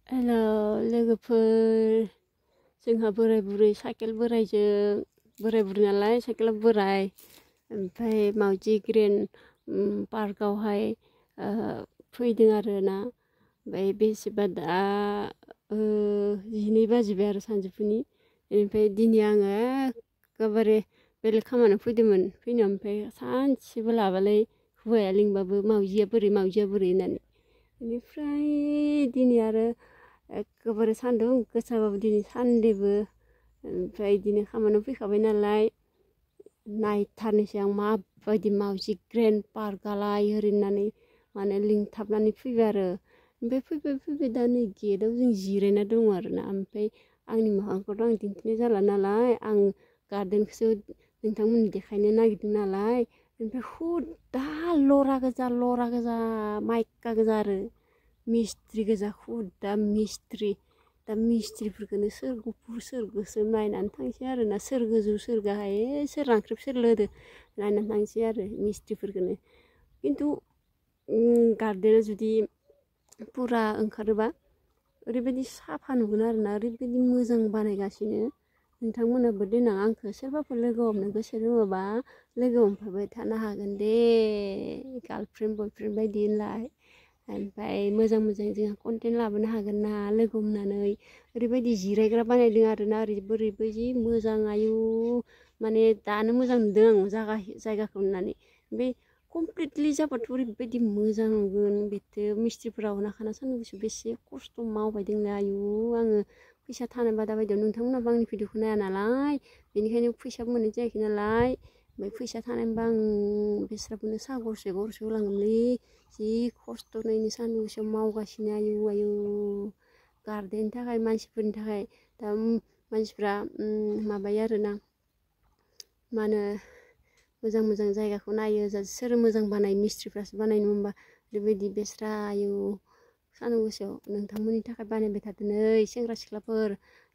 Hello लोगोफोर, जोंहा बोराय बुरै साइकेल बोरायजों बोराय बुरै नालाय साइकेला बोराय ओमफ्राय मावजि ग्रेन पार्कआवहाय फैदों आरोना। ओमफ्राय बेसेबा दा 12 बाजिबाय आरो सानजौफुनि। ओमफ्राय दिनै आङो एखेबारे बेलेग खामानियाव फैदोंमोन फैनायाव, ओमफ्राय सानसेबो लाबालाय हौवाया लिंबाबो मावजिया बोरै होननानै। बेनिफ्राय दिनै आरो एखेबारे सान्दुं गोसाबाबो दिनै सानदेबो, ओमफ्राय बिदिनो खामानियाव फैखाबाय नालाय नायथारनोसै आं माबायदि मावजि ग्रेन पार्कआलाय होननानै माने लिंथाबनानै फैबाय आरो। ओमफ्राय फैबाय दा नै गेटआव जों जिरायना दङ आरोना। ओमफ्राय आंनि मोखांखौथ' आं दिन्थिनाय जाला नालाय, आं गार्डेनखौसो नोंथांमोननो देखायनो नागिरदों नालाय। ओमफ्राय हुदा लरा गोजा माइका गोजा आरो मिस्ट्रि गोजा, हुदा मिस्ट्रि। दा मिस्ट्रिफोरखौनो सोर गुफुर सोर गोसोम नायनानै थांसै आरोना, सोर गोजौ सोर गाहाय सोर रांख्रेब सोर लोदो नायनानै थांसै आरो मिस्ट्रिफोरखौनो। खिन्थु गार्डेना जुदि फुरा ओंखारोबा ओरैबायदि साफा नुगोन आरोना, ओरैबायदि मोजां बानायगासिनो। नोंथांमोनाबो देनां आंखौ सोरबाफोर लोगो हमनो गोसो दङबा लोगो हमफाबाय थानो हागोन दे, गार्लफ्रेन्ड बयफ्रेन्ड बायदि होनलाय। ओमफ्राय मोजां जोंहा कन्टेन्ट लाबोनो हागोन ना लोगो हमनानै। ओरैबायदि जिरायग्रा बानायदों आरोना, ओरैबो जि मोजां आयु, माने दानो मोजां नुदों आं जायगाखौ नुनानै। ओमफ्राय कमप्लिटलि जाबाथ' ओरैबायदि मोजां नुगोन। बेथो मिस्ट्रिफोराव नाखाना सानदुंसो बेसे खस्थ' मावबाय दोंनो आयु। आङो फैसा थानोबा दाबायदियाव नोंथांमोनाबो आंनि भिडिअखौ नाया नालाय, बेनिखायनो फैसाबो मोननाय जायाखै नालाय। ओमफ्राय फैसा थानायमोनबा आं बेस्राफोरनो साहा गरसे होलांगोनलै। जि खस्थ' नायनो सान्दुं गोसायाव मावगासिनो आयु। गार्डेननि थाखाय मानसिफोरनि थाखाय दा मानसिफ्रा माबायो आरोना, मा होनो मोजां जायगाखौ नायो। सोर मोजां बानाय मिस्ट्रिफ्रासो बानायनो होनबा ओरैबायदि बेस्रा आयु सान्दुं गोसायाव नोंथांमोननि थाखाय बानायबाय थादों नै सेंग्रा सिख्लाफोर,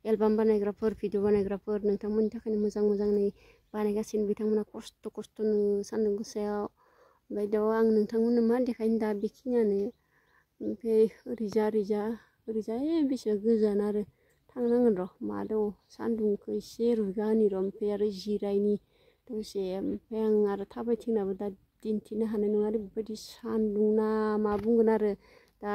एलबाम बानायग्राफोर, भिडिअ बानायग्राफोर, नोंथांमोननि थाखायनो मोजाङै बानायगासिनो बिथांमोना खस्थ'नो सान्दुं गोसायाव। ओमफ्राय दा आं नोंथांमोननो मा देखायनो दा बेखिनियानो। ओमफ्राय ओरैजा बेसेबा गोजान आरो थांनांगोन र', मा दङ सान्दुंखौ एसे रुइगाहोनि र', ओमफ्राय आरो जिरायनि दसे। ओमफ्राय आं आरो थाबायथिंनाबो दा दिन्थिनो हानाय नङा, ओरैबायदि सान्दुं ना मा बुंगोन आरो। दा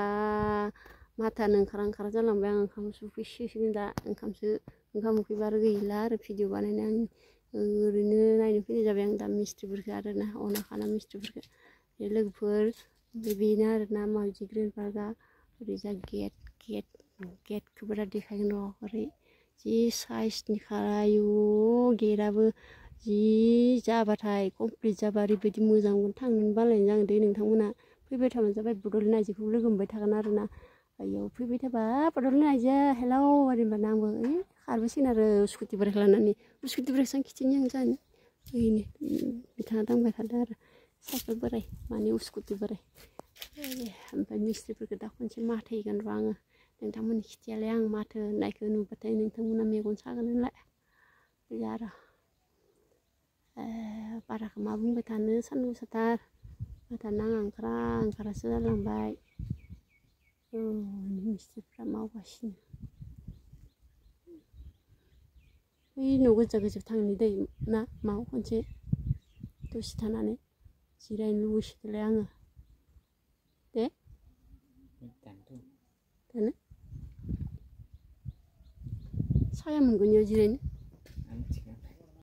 माथायानो ओंखारा जालांबाय। आं ओंखामसो उखैसिगोन दा, ओंखाम उखैबा आरो गैला आरो भिडिअ बानायनो। आं ओरैनो नायनो फैनाय जाबाय आं दा मिस्ट्रिफोरखौ आरोना, अनाखाना मिस्ट्रिफोरखौ। बे लोगोफोर बेनो आरोना मावजि ग्रेन पार्कआ। ओरैजा गेटखौबो दा देखायगोन र'। ओरै जि साइसनिखा आयु, गेटआबो जि जाबाथाय कमप्लिट जाबा ओरैबायदि मोजां थांनो बालायनाय जागोन दे नोंथांमोना। फैबाय थाबानो जाबाय, बड'लेण्ड आइजोखौ लोगो मोनबाय थागोन आरोना। आयौ फैबाय थाबा बड'लेण्ड आइजो हेलौ होनबाना आंबो खारबोसिगोन आरो स्कुटि ब्रेक लानानै। स्कुटि ब्रेकसो आं खिथिनि आं जानो ओरैनो बिथाङा दांबाय थादों आरो साइकेल बोराय माने स्कुटि बोराय। ओमफ्राय मिस्ट्रिफोरखौ दा खनसे माथायगोन र' आङो। नोंथांमोननि खिथियालाय आं माथो होननायखौ नुबाथाय नोंथांमोना मेगन सागोन होनलाय बिदि आरो। बाराखौ मा बुंबाय थानो, सान्दुं गोसाथार माथोआनो नाङा ओंखारासो जालांबाय। मिस्ट्रिफ्रा मावगासिनो। बै न' गोजा थांनि दै ना माव खनसे दसे थानानै जिरायनो लुबैसोदोंलाय आङो दे दानो साया मोनगोन इयाव जिरायनो।